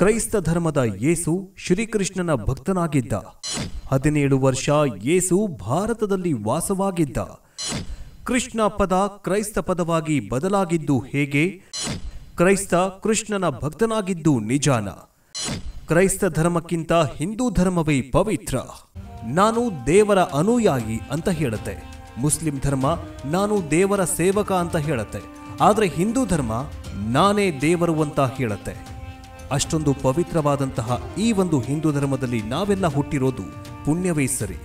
ಕ್ರೈಸ್ತ ಧರ್ಮದ ಯೇಸು ಶ್ರೀಕೃಷ್ಣನ ಭಕ್ತನಾಗಿದ್ದ. 17 ವರ್ಷ ಯೇಸು ಭಾರತದಲ್ಲಿ ವಾಸವಾಗಿದ್ದ. ಕೃಷ್ಣ ಪದ ಕ್ರೈಸ್ತ ಪದವಾಗಿ ಬದಲಾಗಿದ್ದು ಹೇಗೆ? ಕ್ರೈಸ್ತ ಕೃಷ್ಣನ ಭಕ್ತನಾಗಿದ್ದು ನಿಜಾನ? ಕ್ರೈಸ್ತ ಧರ್ಮಕ್ಕಿಂತ ಹಿಂದೂ ಧರ್ಮವೇ ಪವಿತ್ರ. ನಾನು ದೇವರ ಅನುಯಾಯಿ ಅಂತ ಹೇಳುತ್ತೆ. ಮುಸ್ಲಿಂ ಧರ್ಮ ನಾನು ದೇವರ ಸೇವಕ ಅಂತ ಹೇಳುತ್ತೆ. ಆದರೆ ಹಿಂದೂ ಧರ್ಮ ನಾನೇ ದೇವರು ಅಂತ ಹೇಳುತ್ತೆ. ಅಷ್ಟೊಂದು ಪವಿತ್ರವಾದಂತಹ ಈ ಒಂದು ಹಿಂದೂ ಧರ್ಮದಲ್ಲಿ ನಾವೆಲ್ಲ ಹುಟ್ಟಿರೋದು ಪುಣ್ಯವೇ ಸರಿ.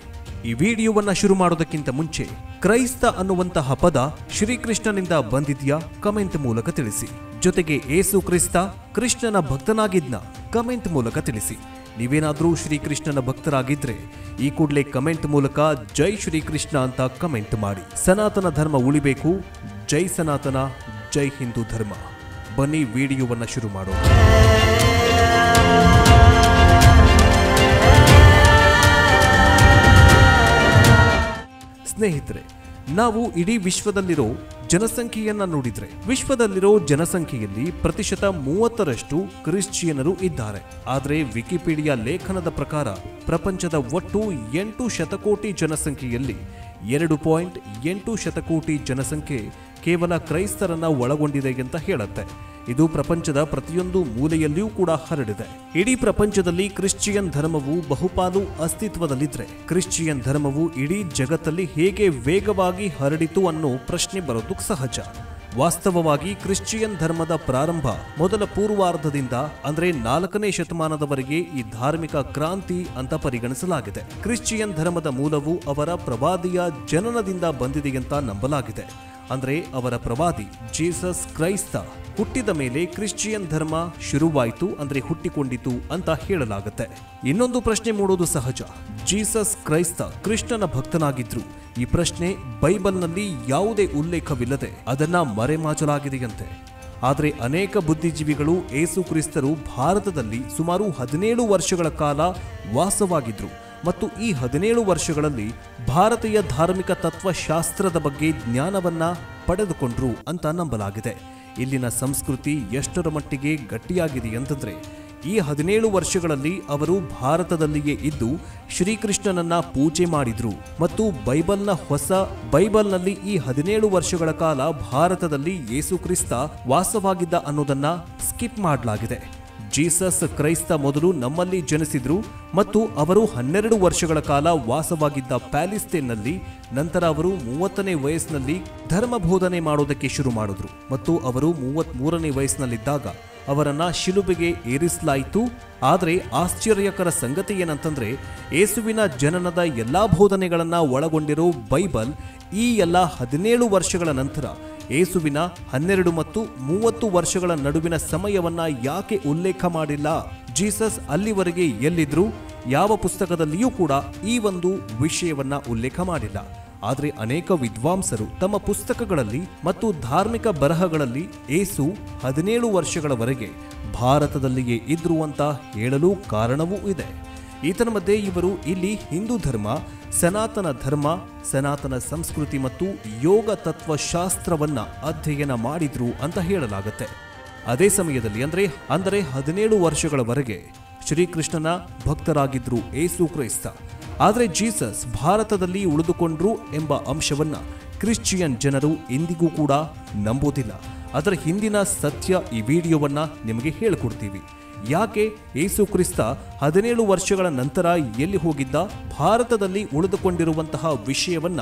ಈ ವಿಡಿಯೋವನ್ನ ಶುರು ಮಾಡೋದಕ್ಕಿಂತ ಮುಂಚೆ ಕ್ರೈಸ್ತ ಅನ್ನುವಂತಹ ಪದ ಶ್ರೀಕೃಷ್ಣನಿಂದ ಬಂದಿದೆಯಾ? ಕಮೆಂಟ್ ಮೂಲಕ ತಿಳಿಸಿ. ಜೊತೆಗೆ ಏಸು ಕ್ರಿಸ್ತ ಕೃಷ್ಣನ ಭಕ್ತನಾಗಿದ್ನ? ಕಮೆಂಟ್ ಮೂಲಕ ತಿಳಿಸಿ. ನೀವೇನಾದ್ರೂ ಶ್ರೀಕೃಷ್ಣನ ಭಕ್ತರಾಗಿದ್ರೆ ಈ ಕೂಡಲೇ ಕಮೆಂಟ್ ಮೂಲಕ ಜೈ ಶ್ರೀಕೃಷ್ಣ ಅಂತ ಕಮೆಂಟ್ ಮಾಡಿ. ಸನಾತನ ಧರ್ಮ ಉಳಿಬೇಕು. ಜೈ ಸನಾತನ, ಜೈ ಹಿಂದೂ ಧರ್ಮ. ಬನ್ನಿ ವಿಡಿಯೋವನ್ನ ಶುರು ಮಾಡೋಣ. ಸ್ನೇಹಿತರೆ, ನಾವು ಇಡೀ ವಿಶ್ವದಲ್ಲಿರೋ ಜನಸಂಖ್ಯೆಯನ್ನ ನೋಡಿದ್ರೆ ವಿಶ್ವದಲ್ಲಿರೋ ಜನಸಂಖ್ಯೆಯಲ್ಲಿ ಪ್ರತಿಶತ 30ರಷ್ಟು ಕ್ರಿಶ್ಚಿಯನರು ಇದ್ದಾರೆ. ಆದರೆ ವಿಕಿಪೀಡಿಯಾ ಲೇಖನದ ಪ್ರಕಾರ ಪ್ರಪಂಚದ ಒಟ್ಟು 8 ಶತಕೋಟಿ ಜನಸಂಖ್ಯೆಯಲ್ಲಿ 2.8 ಶತಕೋಟಿ ಜನಸಂಖ್ಯೆ ಕೇವಲ ಕ್ರೈಸ್ತರನ್ನ ಒಳಗೊಂಡಿದೆ ಅಂತ ಹೇಳುತ್ತೆ. ಇದು ಪ್ರಪಂಚದ ಪ್ರತಿಯೊಂದು ಮೂಲೆಯಲ್ಲಿಯೂ ಕೂಡ ಹರಡಿದೆ. ಇಡೀ ಪ್ರಪಂಚದಲ್ಲಿ ಕ್ರಿಶ್ಚಿಯನ್ ಧರ್ಮವು ಬಹುಪಾಲು ಅಸ್ತಿತ್ವದಲ್ಲಿದ್ರೆ ಕ್ರಿಶ್ಚಿಯನ್ ಧರ್ಮವು ಇಡೀ ಜಗತ್ತಲ್ಲಿ ಹೇಗೆ ವೇಗವಾಗಿ ಹರಡಿತು ಅನ್ನೋ ಪ್ರಶ್ನೆ ಬರೋದು ಸಹಜ. ವಾಸ್ತವವಾಗಿ ಕ್ರಿಶ್ಚಿಯನ್ ಧರ್ಮದ ಪ್ರಾರಂಭ ಮೊದಲ ಪೂರ್ವಾರ್ಧದಿಂದ ಅಂದ್ರೆ 4ನೇ ಶತಮಾನದವರೆಗೆ ಈ ಧಾರ್ಮಿಕ ಕ್ರಾಂತಿ ಅಂತ ಪರಿಗಣಿಸಲಾಗಿದೆ. ಕ್ರಿಶ್ಚಿಯನ್ ಧರ್ಮದ ಮೂಲವು ಅವರ ಪ್ರವಾದಿಯ ಜನನದಿಂದ ಬಂದಿದೆ ಅಂತ ನಂಬಲಾಗಿದೆ. ಅಂದ್ರೆ ಅವರ ಪ್ರವಾದಿ ಜೀಸಸ್ ಕ್ರೈಸ್ತ ಹುಟ್ಟಿದ ಮೇಲೆ ಕ್ರಿಶ್ಚಿಯನ್ ಧರ್ಮ ಶುರುವಾಯಿತು, ಅಂದ್ರೆ ಹುಟ್ಟಿಕೊಂಡಿತು ಅಂತ ಹೇಳಲಾಗುತ್ತೆ. ಇನ್ನೊಂದು ಪ್ರಶ್ನೆ ಮೂಡೋದು ಸಹಜ. ಜೀಸಸ್ ಕ್ರೈಸ್ತ ಕೃಷ್ಣನ ಭಕ್ತನಾಗಿದ್ರು. ಈ ಪ್ರಶ್ನೆ ಬೈಬಲ್ನಲ್ಲಿ ಯಾವುದೇ ಉಲ್ಲೇಖವಿಲ್ಲದೆ ಅದನ್ನ ಮರೆಮಾಚಲಾಗಿದೆಯಂತೆ. ಆದರೆ ಅನೇಕ ಬುದ್ಧಿಜೀವಿಗಳು ಏಸು ಕ್ರಿಸ್ತರು ಭಾರತದಲ್ಲಿ ಸುಮಾರು 17 ವರ್ಷಗಳ ಕಾಲ ವಾಸವಾಗಿದ್ರು ಮತ್ತು ಈ 17 ವರ್ಷಗಳಲ್ಲಿ ಭಾರತೀಯ ಧಾರ್ಮಿಕ ತತ್ವಶಾಸ್ತ್ರದ ಬಗ್ಗೆ ಜ್ಞಾನವನ್ನ ಪಡೆದುಕೊಂಡ್ರು ಅಂತ ನಂಬಲಾಗಿದೆ. ಇಲ್ಲಿನ ಸಂಸ್ಕೃತಿ ಎಷ್ಟರ ಮಟ್ಟಿಗೆ ಗಟ್ಟಿಯಾಗಿದೆ ಅಂತಂದ್ರೆ ಈ 17 ವರ್ಷಗಳಲ್ಲಿ ಅವರು ಭಾರತದಲ್ಲಿಯೇ ಇದ್ದು ಶ್ರೀಕೃಷ್ಣನನ್ನ ಪೂಜೆ ಮಾಡಿದ್ರು ಮತ್ತು ಬೈಬಲ್ನಲ್ಲಿ ಈ 17 ವರ್ಷಗಳ ಕಾಲ ಭಾರತದಲ್ಲಿ ಯೇಸು ಕ್ರಿಸ್ತ ವಾಸವಾಗಿದ್ದ ಅನ್ನೋದನ್ನ ಸ್ಕಿಪ್ ಮಾಡಲಾಗಿದೆ. ಜೀಸಸ್ ಕ್ರೈಸ್ತ ಮೊದಲು ನಮ್ಮಲ್ಲಿ ಜನಿಸಿದ್ರು ಮತ್ತು ಅವರು 12 ವರ್ಷಗಳ ಕಾಲ ವಾಸವಾಗಿದ್ದ ಪ್ಯಾಲಿಸ್ತೇನ್ನಲ್ಲಿ. ನಂತರ ಅವರು 30ನೇ ವಯಸ್ಸಿನಲ್ಲಿ ಧರ್ಮ ಬೋಧನೆ ಮಾಡೋದಕ್ಕೆ ಶುರು ಮಾಡಿದ್ರು ಮತ್ತು ಅವರು 33ನೇ ವಯಸ್ಸಿನಲ್ಲಿದ್ದಾಗ ಅವರನ್ನ ಶಿಲುಬೆಗೆ ಏರಿಸಲಾಯಿತು. ಆದರೆ ಆಶ್ಚರ್ಯಕರ ಸಂಗತಿ ಏನಂತಂದ್ರೆ ಯೇಸುವಿನ ಜನನದ ಎಲ್ಲಾ ಬೋಧನೆಗಳನ್ನ ಒಳಗೊಂಡಿರೋ ಬೈಬಲ್ ಈ ಎಲ್ಲ 17 ವರ್ಷಗಳ ನಂತರ ಯೇಸುವಿನ 12 ಮತ್ತು 30 ವರ್ಷಗಳ ನಡುವಿನ ಸಮಯವನ್ನ ಯಾಕೆ ಉಲ್ಲೇಖ ಮಾಡಿಲ್ಲ? ಜೀಸಸ್ ಅಲ್ಲಿವರೆಗೆ ಎಲ್ಲಿದ್ರು? ಯಾವ ಪುಸ್ತಕದಲ್ಲಿಯೂ ಕೂಡ ಈ ಒಂದು ವಿಷಯವನ್ನ ಉಲ್ಲೇಖ ಮಾಡಿಲ್ಲ. ಆದರೆ ಅನೇಕ ವಿದ್ವಾಂಸರು ತಮ್ಮ ಪುಸ್ತಕಗಳಲ್ಲಿ ಮತ್ತು ಧಾರ್ಮಿಕ ಬರಹಗಳಲ್ಲಿ ಏಸು 17 ವರ್ಷಗಳವರೆಗೆ ಭಾರತದಲ್ಲಿಯೇ ಇದ್ರು ಅಂತ ಹೇಳಲು ಕಾರಣವೂ ಇದೆ. ಈತನ ಮಧ್ಯೆ ಇವರು ಇಲ್ಲಿ ಹಿಂದೂ ಧರ್ಮ, ಸನಾತನ ಧರ್ಮ, ಸನಾತನ ಸಂಸ್ಕೃತಿ ಮತ್ತು ಯೋಗ ತತ್ವಶಾಸ್ತ್ರವನ್ನ ಅಧ್ಯಯನ ಮಾಡಿದ್ರು ಅಂತ ಹೇಳಲಾಗುತ್ತೆ. ಅದೇ ಸಮಯದಲ್ಲಿ ಅಂದರೆ 17 ವರ್ಷಗಳವರೆಗೆ ಶ್ರೀಕೃಷ್ಣನ ಭಕ್ತರಾಗಿದ್ರು ಏಸು ಕ್ರೈಸ್ತ. ಆದರೆ ಜೀಸಸ್ ಭಾರತದಲ್ಲಿ ಉಳಿದುಕೊಂಡ್ರು ಎಂಬ ಅಂಶವನ್ನ ಕ್ರಿಶ್ಚಿಯನ್ ಜನರು ಇಂದಿಗೂ ಕೂಡ ನಂಬೋದಿಲ್ಲ. ಅದರ ಹಿಂದಿನ ಸತ್ಯ ಈ ವಿಡಿಯೋವನ್ನ ನಿಮಗೆ ಹೇಳಿಕೊಡ್ತೀವಿ. ಯಾಕೆ ಏಸು ಕ್ರಿಸ್ತ 17 ವರ್ಷಗಳ ನಂತರ ಎಲ್ಲಿ ಹೋಗಿದ್ದ? ಭಾರತದಲ್ಲಿ ಉಳಿದುಕೊಂಡಿರುವಂತಹ ವಿಷಯವನ್ನ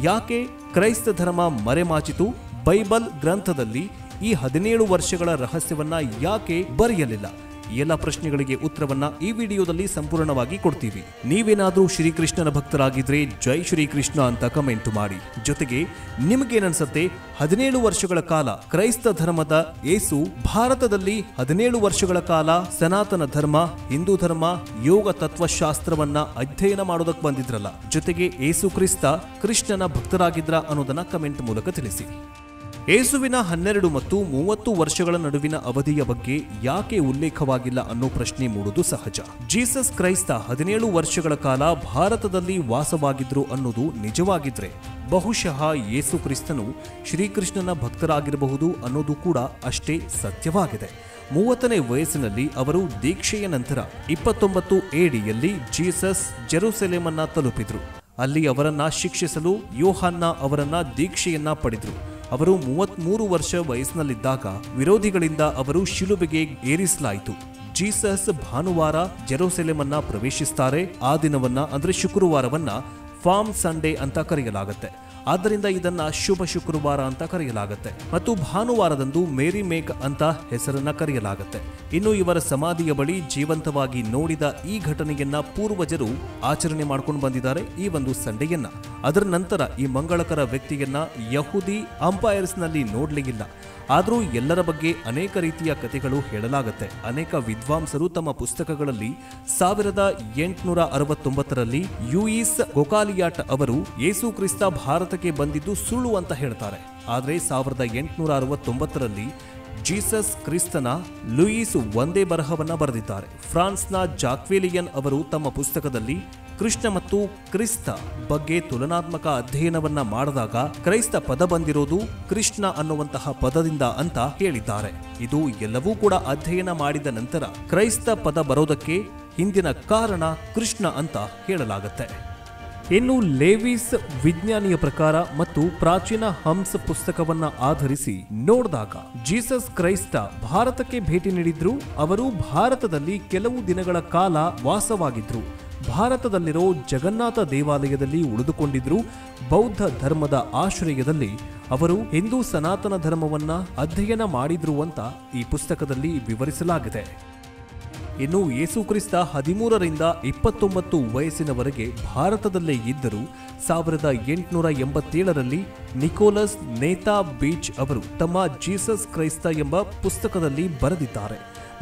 ಯಾಕೆ ಕ್ರೈಸ್ತ ಧರ್ಮ ಮರೆಮಾಚಿತು? ಬೈಬಲ್ ಗ್ರಂಥದಲ್ಲಿ ಈ 17 ವರ್ಷಗಳ ರಹಸ್ಯವನ್ನ ಯಾಕೆ ಬರೆಯಲಿಲ್ಲ? ಈ ಎಲ್ಲ ಪ್ರಶ್ನೆಗಳಿಗೆ ಉತ್ತರವನ್ನ ಈ ವಿಡಿಯೋದಲ್ಲಿ ಸಂಪೂರ್ಣವಾಗಿ ಕೊಡ್ತೀವಿ. ನೀವೇನಾದ್ರೂ ಶ್ರೀಕೃಷ್ಣನ ಭಕ್ತರಾಗಿದ್ರೆ ಜೈ ಶ್ರೀಕೃಷ್ಣ ಅಂತ ಕಮೆಂಟ್ ಮಾಡಿ. ಜೊತೆಗೆ ನಿಮಗೇನನ್ಸುತ್ತೆ? 17 ವರ್ಷಗಳ ಕಾಲ ಕ್ರೈಸ್ತ ಧರ್ಮದ ಏಸು ಭಾರತದಲ್ಲಿ 17 ವರ್ಷಗಳ ಕಾಲ ಸನಾತನ ಧರ್ಮ, ಹಿಂದೂ ಧರ್ಮ, ಯೋಗ ತತ್ವಶಾಸ್ತ್ರವನ್ನ ಅಧ್ಯಯನ ಮಾಡೋದಕ್ಕೆ ಬಂದಿದ್ರಲ್ಲ. ಜೊತೆಗೆ ಏಸು ಕ್ರಿಸ್ತ ಕೃಷ್ಣನ ಭಕ್ತರಾಗಿದ್ರ ಅನ್ನೋದನ್ನ ಕಮೆಂಟ್ ಮೂಲಕ ತಿಳಿಸಿ. ಯೇಸುವಿನ 12 ಮತ್ತು 30 ವರ್ಷಗಳ ನಡುವಿನ ಅವಧಿಯ ಬಗ್ಗೆ ಯಾಕೆ ಉಲ್ಲೇಖವಾಗಿಲ್ಲ ಅನ್ನೋ ಪ್ರಶ್ನೆ ಮೂಡುವುದು ಸಹಜ. ಜೀಸಸ್ ಕ್ರೈಸ್ತ 17 ವರ್ಷಗಳ ಕಾಲ ಭಾರತದಲ್ಲಿ ವಾಸವಾಗಿದ್ರು ಅನ್ನೋದು ನಿಜವಾಗಿದ್ರೆ ಬಹುಶಃ ಯೇಸು ಕ್ರಿಸ್ತನು ಶ್ರೀಕೃಷ್ಣನ ಭಕ್ತರಾಗಿರಬಹುದು ಅನ್ನೋದು ಕೂಡ ಅಷ್ಟೇ ಸತ್ಯವಾಗಿದೆ. 30ನೇ ವಯಸ್ಸಿನಲ್ಲಿ ಅವರು ದೀಕ್ಷೆಯ ನಂತರ 29 ADಯಲ್ಲಿ ಜೀಸಸ್ ಜೆರುಸಲೇಮನ್ನ ತಲುಪಿದ್ರು. ಅಲ್ಲಿ ಅವರನ್ನ ಶಿಕ್ಷಿಸಲು ಯೋಹಾನ್ನ ಅವರನ್ನ ದೀಕ್ಷೆಯನ್ನ ಪಡೆದ್ರು. ಅವರು 33 ವರ್ಷ ವಯಸ್ಸಿನಲ್ಲಿದ್ದಾಗ ವಿರೋಧಿಗಳಿಂದ ಅವರು ಶಿಲುಬೆಗೆ ಏರಿಸಲಾಯಿತು. ಜೀಸಸ್ ಭಾನುವಾರ ಜೆರುಸಲೇಮನ್ನ ಪ್ರವೇಶಿಸ್ತಾರೆ. ಆ ದಿನವನ್ನ ಅಂದ್ರೆ ಶುಕ್ರವಾರವನ್ನ ಫಾರ್ಮ್ ಸಂಡೇ ಅಂತ ಕರೆಯಲಾಗುತ್ತೆ. ಆದ್ದರಿಂದ ಇದನ್ನ ಶುಭ ಶುಕ್ರವಾರ ಅಂತ ಕರೆಯಲಾಗುತ್ತೆ ಮತ್ತು ಭಾನುವಾರದಂದು ಮೇರಿ ಮೇಕ್ ಅಂತ ಹೆಸರನ್ನ ಕರೆಯಲಾಗುತ್ತೆ. ಇನ್ನು ಇವರ ಸಮಾಧಿಯ ಬಳಿ ಜೀವಂತವಾಗಿ ನೋಡಿದ ಈ ಘಟನೆಯನ್ನ ಪೂರ್ವಜರು ಆಚರಣೆ ಮಾಡ್ಕೊಂಡು ಬಂದಿದ್ದಾರೆ ಈ ಒಂದು ಸಂಡೆಯನ್ನ. ಅದರ ನಂತರ ಈ ಮಂಗಳಕರ ವ್ಯಕ್ತಿಯನ್ನ ಯಹೂದಿ ಅಂಪೈರ್ಸ್ನಲ್ಲಿ ನೋಡ್ಲೇ ಇಲ್ಲ. ಆದರೂ ಎಲ್ಲರ ಬಗ್ಗೆ ಅನೇಕ ರೀತಿಯ ಕಥೆಗಳು ಹೇಳಲಾಗುತ್ತೆ. ಅನೇಕ ವಿದ್ವಾಂಸರು ತಮ್ಮ ಪುಸ್ತಕಗಳಲ್ಲಿ 1869ರಲ್ಲಿ ಯೂಯಿಸ್ ಗೊಕಾಲಿಯಾಟ್ ಅವರು ಯೇಸು ಕ್ರಿಸ್ತ ಭಾರತಕ್ಕೆ ಬಂದಿದ್ದು ಸುಳ್ಳು ಅಂತ ಹೇಳ್ತಾರೆ. ಆದರೆ 1869ರಲ್ಲಿ ಜೀಸಸ್ ಕ್ರಿಸ್ತನ ಲೂಯಿಸ್ ಒಂದೇ ಬರಹವನ್ನ ಬರೆದಿದ್ದಾರೆ. ಫ್ರಾನ್ಸ್ನ ಜಾಕ್ವೆಲಿಯನ್ ಅವರು ತಮ್ಮ ಪುಸ್ತಕದಲ್ಲಿ ಕೃಷ್ಣ ಮತ್ತು ಕ್ರಿಸ್ತ ಬಗ್ಗೆ ತುಲನಾತ್ಮಕ ಅಧ್ಯಯನವನ್ನ ಮಾಡಿದಾಗ ಕ್ರೈಸ್ತ ಪದ ಬಂದಿರೋದು ಕೃಷ್ಣ ಅನ್ನುವಂತಹ ಪದದಿಂದ ಅಂತ ಹೇಳಿದ್ದಾರೆ. ಇದು ಎಲ್ಲವೂ ಕೂಡ ಅಧ್ಯಯನ ಮಾಡಿದ ನಂತರ ಕ್ರೈಸ್ತ ಪದ ಬರೋದಕ್ಕೆ ಹಿಂದಿನ ಕಾರಣ ಕೃಷ್ಣ ಅಂತ ಹೇಳಲಾಗುತ್ತೆ. ಇನ್ನು ಲೇವಿಸ್ ವಿಜ್ಞಾನಿಯ ಪ್ರಕಾರ ಮತ್ತು ಪ್ರಾಚೀನ ಹಂಸ ಪುಸ್ತಕವನ್ನ ಆಧರಿಸಿ ನೋಡಿದಾಗ ಜೀಸಸ್ ಕ್ರೈಸ್ತ ಭಾರತಕ್ಕೆ ಭೇಟಿ ನೀಡಿದ್ರು. ಅವರು ಭಾರತದಲ್ಲಿ ಕೆಲವು ದಿನಗಳ ಕಾಲ ವಾಸವಾಗಿದ್ರು. ಭಾರತದಲ್ಲಿರೋ ಜಗನ್ನಾಥ ದೇವಾಲಯದಲ್ಲಿ ಉಳಿದುಕೊಂಡಿದ್ರು. ಬೌದ್ಧ ಧರ್ಮದ ಆಶ್ರಯದಲ್ಲಿ ಅವರು ಹಿಂದೂ ಸನಾತನ ಧರ್ಮವನ್ನ ಅಧ್ಯಯನ ಮಾಡಿದ್ರು ಅಂತ ಈ ಪುಸ್ತಕದಲ್ಲಿ ವಿವರಿಸಲಾಗಿದೆ. ಇನ್ನು ಯೇಸು ಕ್ರಿಸ್ತ 13ರಿಂದ 29 ವಯಸ್ಸಿನವರೆಗೆ ಭಾರತದಲ್ಲೇ ಇದ್ದರು. 1887ರಲ್ಲಿ ನಿಕೋಲಸ್ ನೇತಾ ಬೀಚ್ ಅವರು ತಮ್ಮ ಜೀಸಸ್ ಕ್ರೈಸ್ತ ಎಂಬ ಪುಸ್ತಕದಲ್ಲಿ ಬರೆದಿದ್ದಾರೆ.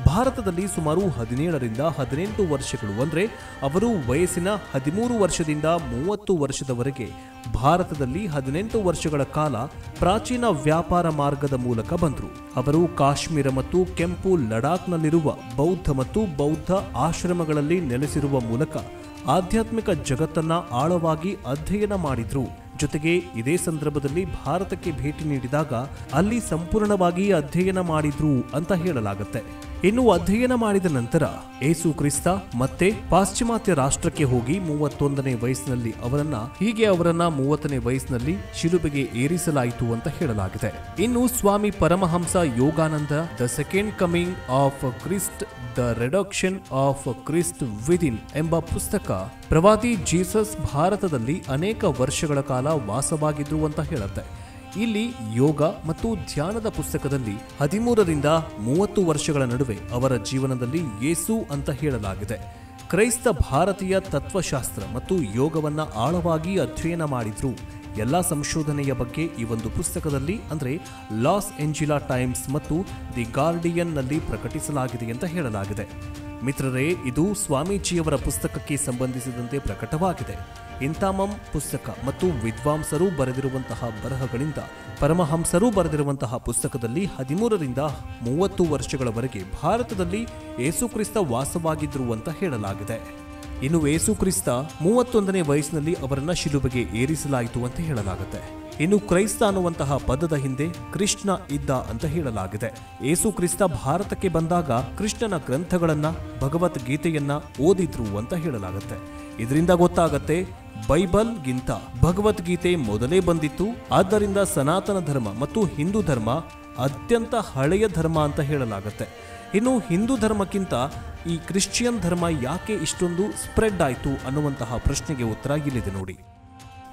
ಭಾರತದಲ್ಲಿ ಸುಮಾರು 17ರಿಂದ 18 ವರ್ಷಗಳು ಅಂದ್ರೆ ಅವರು ವಯಸ್ಸಿನ 13 ವರ್ಷದಿಂದ 30 ವರ್ಷದವರೆಗೆ ಭಾರತದಲ್ಲಿ 18 ವರ್ಷಗಳ ಕಾಲ ಪ್ರಾಚೀನ ವ್ಯಾಪಾರ ಮಾರ್ಗದ ಮೂಲಕ ಬಂದರು. ಅವರು ಕಾಶ್ಮೀರ ಮತ್ತು ಕೆಂಪು ಲಡಾಖ್ನಲ್ಲಿರುವ ಬೌದ್ಧ ಮತ್ತು ಬೌದ್ಧ ಆಶ್ರಮಗಳಲ್ಲಿ ನೆಲೆಸಿರುವ ಮೂಲಕ ಆಧ್ಯಾತ್ಮಿಕ ಜಗತ್ತನ್ನ ಆಳವಾಗಿ ಅಧ್ಯಯನ ಮಾಡಿದ್ರು. ಜೊತೆಗೆ ಇದೇ ಸಂದರ್ಭದಲ್ಲಿ ಭಾರತಕ್ಕೆ ಭೇಟಿ ನೀಡಿದಾಗ ಅಲ್ಲಿ ಸಂಪೂರ್ಣವಾಗಿ ಅಧ್ಯಯನ ಮಾಡಿದ್ರು ಅಂತ ಹೇಳಲಾಗುತ್ತೆ. ಇನ್ನು ಅಧ್ಯಯನ ಮಾಡಿದ ನಂತರ ಯೇಸು ಕ್ರಿಸ್ತ ಮತ್ತೆ ಪಾಶ್ಚಿಮಾತ್ಯ ರಾಷ್ಟ್ರಕ್ಕೆ ಹೋಗಿ 31ನೇ ವಯಸ್ಸಿನಲ್ಲಿ ಅವರನ್ನ 30ನೇ ವಯಸ್ಸಿನಲ್ಲಿ ಶಿಲುಬೆಗೆ ಏರಿಸಲಾಯಿತು ಅಂತ ಹೇಳಲಾಗಿದೆ. ಇನ್ನು Swami Paramahansa Yogananda the second coming of Christ the reduction of Christ within ಎಂಬ ಪುಸ್ತಕ ಪ್ರವಾದಿ ಜೀಸಸ್ ಭಾರತದಲ್ಲಿ ಅನೇಕ ವರ್ಷಗಳ ಕಾಲ ವಾಸವಾಗಿದ್ರು ಅಂತ ಹೇಳುತ್ತೆ. ಇಲ್ಲಿ ಯೋಗ ಮತ್ತು ಧ್ಯಾನದ ಪುಸ್ತಕದಲ್ಲಿ 13ರಿಂದ 30 ವರ್ಷಗಳ ನಡುವೆ ಅವರ ಜೀವನದಲ್ಲಿ ಯೇಸು ಅಂತ ಹೇಳಲಾಗಿದೆ. ಕ್ರೈಸ್ತ ಭಾರತೀಯ ತತ್ವಶಾಸ್ತ್ರ ಮತ್ತು ಯೋಗವನ್ನ ಆಳವಾಗಿ ಅಧ್ಯಯನ ಮಾಡಿದ್ರು. ಎಲ್ಲ ಸಂಶೋಧನೆಯ ಬಗ್ಗೆ ಈ ಒಂದು ಪುಸ್ತಕದಲ್ಲಿ ಅಂದ್ರೆ ಲಾಸ್ ಏಂಜಲೀಸ್ ಟೈಮ್ಸ್ ಮತ್ತು ದಿ ಗಾರ್ಡಿಯನ್ನಲ್ಲಿ ಪ್ರಕಟಿಸಲಾಗಿದೆ ಅಂತ ಹೇಳಲಾಗಿದೆ. ಮಿತ್ರರೇ, ಇದು ಸ್ವಾಮೀಜಿಯವರ ಪುಸ್ತಕಕ್ಕೆ ಸಂಬಂಧಿಸಿದಂತೆ ಪ್ರಕಟವಾಗಿದೆ. ಇಂತಾಮಂ ಪುಸ್ತಕ ಮತ್ತು ವಿದ್ವಾಂಸರು ಬರೆದಿರುವಂತಹ ಬರಹಗಳಿಂದ ಪರಮಹಂಸರು ಬರೆದಿರುವಂತಹ ಪುಸ್ತಕದಲ್ಲಿ 13ರಿಂದ 30 ವರ್ಷಗಳವರೆಗೆ ಭಾರತದಲ್ಲಿ ಯೇಸುಕ್ರಿಸ್ತ ವಾಸವಾಗಿದ್ರು ಅಂತ ಹೇಳಲಾಗಿದೆ. ಇನ್ನು ಯೇಸುಕ್ರಿಸ್ತ 31ನೇ ವಯಸ್ಸಿನಲ್ಲಿ ಅವರನ್ನ ಶಿಲುಬೆಗೆ ಏರಿಸಲಾಯಿತು ಅಂತ ಹೇಳಲಾಗುತ್ತೆ. ಇನ್ನು ಕ್ರೈಸ್ತ ಅನ್ನುವಂತಹ ಪದದ ಹಿಂದೆ ಕೃಷ್ಣ ಇದ್ದ ಅಂತ ಹೇಳಲಾಗಿದೆ. ಯೇಸು ಕ್ರಿಸ್ತ ಭಾರತಕ್ಕೆ ಬಂದಾಗ ಕೃಷ್ಣನ ಗ್ರಂಥಗಳನ್ನ ಭಗವದ್ಗೀತೆಯನ್ನ ಓದಿದ್ರು ಅಂತ ಹೇಳಲಾಗುತ್ತೆ. ಇದರಿಂದ ಗೊತ್ತಾಗತ್ತೆ ಬೈಬಲ್ಗಿಂತ ಭಗವದ್ಗೀತೆ ಮೊದಲೇ ಬಂದಿತ್ತು. ಆದ್ದರಿಂದ ಸನಾತನ ಧರ್ಮ ಮತ್ತು ಹಿಂದೂ ಧರ್ಮ ಅತ್ಯಂತ ಹಳೆಯ ಧರ್ಮ ಅಂತ ಹೇಳಲಾಗುತ್ತೆ. ಇನ್ನು ಹಿಂದೂ ಧರ್ಮಕ್ಕಿಂತ ಈ ಕ್ರಿಶ್ಚಿಯನ್ ಧರ್ಮ ಯಾಕೆ ಇಷ್ಟೊಂದು ಸ್ಪ್ರೆಡ್ ಆಯಿತು ಅನ್ನುವಂತಹ ಪ್ರಶ್ನೆಗೆ ಉತ್ತರ ಇಲ್ಲಿದೆ ನೋಡಿ.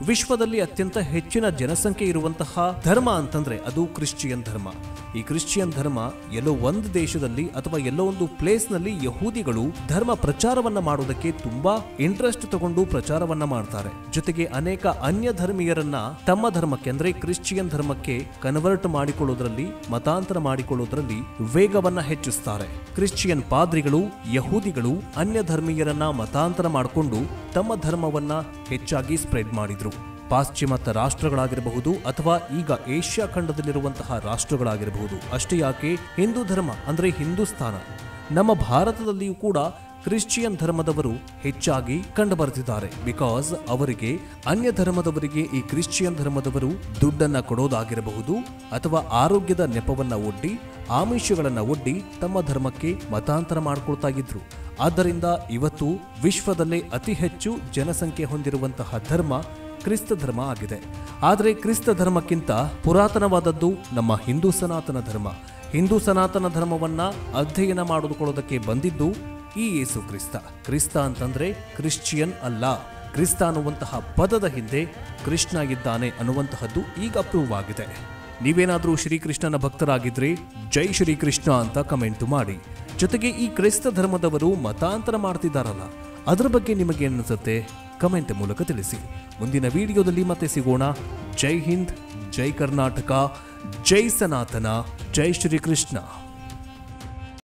ವಿಶ್ವದಲ್ಲಿ ಅತ್ಯಂತ ಹೆಚ್ಚಿನ ಜನಸಂಖ್ಯೆ ಇರುವಂತಹ ಧರ್ಮ ಅಂತಂದ್ರೆ ಅದು ಕ್ರಿಶ್ಚಿಯನ್ ಧರ್ಮ. ಈ ಕ್ರಿಶ್ಚಿಯನ್ ಧರ್ಮ ಎಲ್ಲೋ ಒಂದು ದೇಶದಲ್ಲಿ ಅಥವಾ ಎಲ್ಲೋ ಒಂದು ಪ್ಲೇಸ್ ನಲ್ಲಿ ಯಹೂದಿಗಳು ಧರ್ಮ ಪ್ರಚಾರವನ್ನ ಮಾಡೋದಕ್ಕೆ ತುಂಬಾ ಇಂಟ್ರೆಸ್ಟ್ ತಗೊಂಡು ಪ್ರಚಾರವನ್ನ ಮಾಡ್ತಾರೆ. ಜೊತೆಗೆ ಅನೇಕ ಅನ್ಯ ಧರ್ಮೀಯರನ್ನ ತಮ್ಮ ಧರ್ಮಕ್ಕೆ ಅಂದ್ರೆ ಕ್ರಿಶ್ಚಿಯನ್ ಧರ್ಮಕ್ಕೆ ಕನ್ವರ್ಟ್ ಮಾಡಿಕೊಳ್ಳೋದ್ರಲ್ಲಿ, ಮತಾಂತರ ಮಾಡಿಕೊಳ್ಳೋದ್ರಲ್ಲಿ ವೇಗವನ್ನ ಹೆಚ್ಚಿಸ್ತಾರೆ. ಕ್ರಿಶ್ಚಿಯನ್ ಪಾದ್ರಿಗಳು, ಯಹೂದಿಗಳು ಅನ್ಯ ಧರ್ಮೀಯರನ್ನ ಮತಾಂತರ ಮಾಡಿಕೊಂಡು ತಮ್ಮ ಧರ್ಮವನ್ನ ಹೆಚ್ಚಾಗಿ ಸ್ಪ್ರೆಡ್ ಮಾಡಿದ್ರು. ಪಾಶ್ಚಿಮಾತ್ಯ ರಾಷ್ಟ್ರಗಳಾಗಿರಬಹುದು ಅಥವಾ ಈಗ ಏಷ್ಯಾ ಖಂಡದಲ್ಲಿರುವಂತಹ ರಾಷ್ಟ್ರಗಳಾಗಿರಬಹುದು. ಅಷ್ಟೇ ಯಾಕೆ ಹಿಂದೂ ಧರ್ಮ ಅಂದ್ರೆ ಹಿಂದೂಸ್ತಾನ, ನಮ್ಮ ಭಾರತದಲ್ಲಿಯೂ ಕೂಡ ಕ್ರಿಶ್ಚಿಯನ್ ಧರ್ಮದವರು ಹೆಚ್ಚಾಗಿ ಕಂಡುಬರುತ್ತಿದ್ದಾರೆ. ಬಿಕಾಸ್ ಅವರಿಗೆ ಅನ್ಯ ಧರ್ಮದವರಿಗೆ ಈ ಕ್ರಿಶ್ಚಿಯನ್ ಧರ್ಮದವರು ದುಡ್ಡನ್ನ ಕೊಡೋದಾಗಿರಬಹುದು ಅಥವಾ ಆರೋಗ್ಯದ ನೆಪವನ್ನ ಒಡ್ಡಿ ಆಮಿಷಗಳನ್ನ ಒಡ್ಡಿ ತಮ್ಮ ಧರ್ಮಕ್ಕೆ ಮತಾಂತರ ಮಾಡ್ಕೊಳ್ತಾ ಇದ್ರು. ಆದ್ದರಿಂದ ಇವತ್ತು ವಿಶ್ವದಲ್ಲೇ ಅತಿ ಹೆಚ್ಚು ಜನಸಂಖ್ಯೆ ಹೊಂದಿರುವಂತಹ ಧರ್ಮ ಕ್ರಿಸ್ತ ಧರ್ಮ ಆಗಿದೆ. ಆದರೆ ಕ್ರಿಸ್ತ ಧರ್ಮಕ್ಕಿಂತ ಪುರಾತನವಾದದ್ದು ನಮ್ಮ ಹಿಂದೂ ಸನಾತನ ಧರ್ಮ. ಹಿಂದೂ ಸನಾತನ ಧರ್ಮವನ್ನ ಅಧ್ಯಯನ ಮಾಡಿಕೊಳ್ಳೋದಕ್ಕೆ ಬಂದಿದ್ದು ಈ ಯೇಸು ಕ್ರಿಸ್ತ. ಕ್ರಿಸ್ತ ಅಂತಂದ್ರೆ ಕ್ರಿಶ್ಚಿಯನ್ ಅಲ್ಲ. ಕ್ರಿಸ್ತ ಅನ್ನುವಂತಹ ಪದದ ಹಿಂದೆ ಕೃಷ್ಣ ಇದ್ದಾನೆ ಅನ್ನುವಂತಹದ್ದು ಈಗ ಪ್ರೂವ್ ಆಗಿದೆ. ನೀವೇನಾದ್ರೂ ಶ್ರೀಕೃಷ್ಣನ ಭಕ್ತರಾಗಿದ್ರೆ ಜೈ ಶ್ರೀಕೃಷ್ಣ ಅಂತ ಕಮೆಂಟ್ ಮಾಡಿ. ಜೊತೆಗೆ ಈ ಕ್ರೈಸ್ತ ಧರ್ಮದವರು ಮತಾಂತರ ಮಾಡ್ತಿದ್ದಾರಲ್ಲ, ಅದರ ಬಗ್ಗೆ ನಿಮಗೆ ಅನಿಸುತ್ತೆ ಕಮೆಂಟ್ ಮೂಲಕ ತಿಳಿಸಿ. ಮುಂದಿನ ವಿಡಿಯೋದಲ್ಲಿ ಮತ್ತೆ ಸಿಗೋಣ. ಜೈ ಹಿಂದ್, ಜೈ ಕರ್ನಾಟಕ, ಜೈ ಸನಾತನ, ಜೈ ಶ್ರೀಕೃಷ್ಣ.